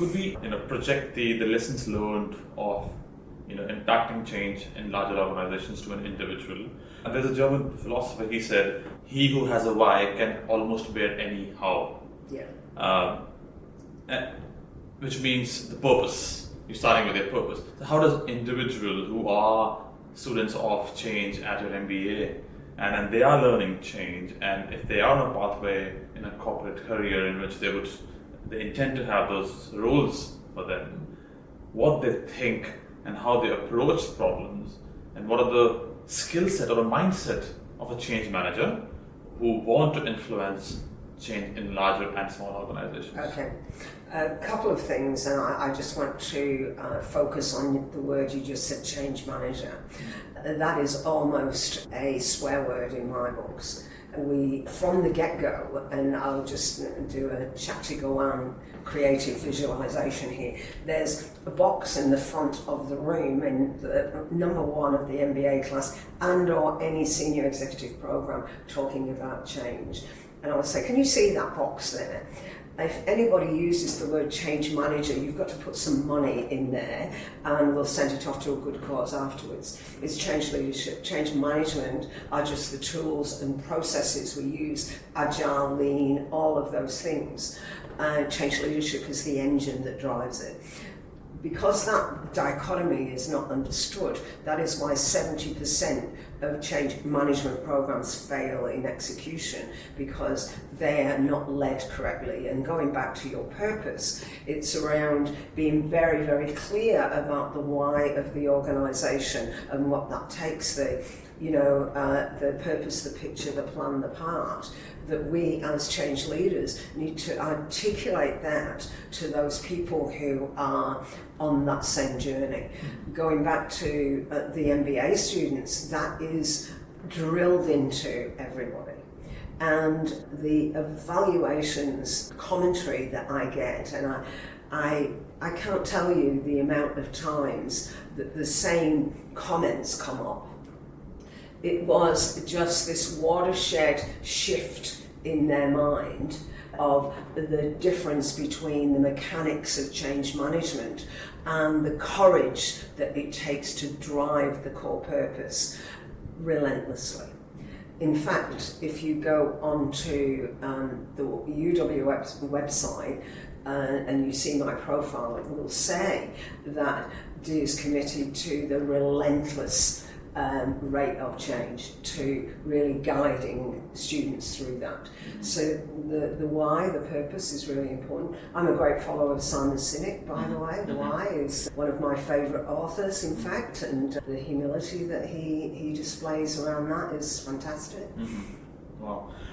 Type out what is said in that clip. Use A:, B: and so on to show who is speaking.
A: Could we, project the lessons learned of, impacting change in larger organizations to an individual? And there's a German philosopher, he said, he who has a why can almost bear any how.
B: Yeah.
A: Which means the purpose. You're starting with your purpose. So how does individuals who are students of change at your MBA and then they are learning change, and if they are on a pathway in a corporate career in which they intend to have those roles for them, what they think and how they approach problems, and what are the skill set or a mindset of a change manager who want to influence change in larger and small organizations?
B: Okay. A couple of things, and I just want to focus on the word you just said, change manager. That is almost a swear word in my books. We, from the get-go, and I'll just do a Shakti-Gawan creative visualization here. There's a box in the front of the room in the number one of the MBA class and or any senior executive program talking about change. And I would say, can you see that box there? If anybody uses the word change manager, you've got to put some money in there and we'll send it off to a good cause afterwards. It's change leadership. Change management are just the tools and processes we use, Agile, lean, all of those things. And change leadership is the engine that drives it. Because that dichotomy is not understood, that is why 70% of change management programs fail in execution, because they are not led correctly. And going back to your purpose, it's around being very, very clear about the why of the organisation and what that takes, the purpose, the picture, the plan, the part, that we as change leaders need to articulate that to those people who are on that same journey. Going back to the MBA students, that is drilled into everybody. And the evaluations commentary that I get, and I can't tell you the amount of times that the same comments come up. It was just this watershed shift in their mind of the difference between the mechanics of change management and the courage that it takes to drive the core purpose relentlessly. In fact, if you go onto the UW website and you see my profile, it will say that Dee is committed to the relentless rate of change, to really guiding students through that. So the why, the purpose is really important. I'm a great follower of Simon Sinek, by the way. The why is one of my favourite authors, in fact, and the humility that he displays around that is fantastic.
A: Mm-hmm. Wow.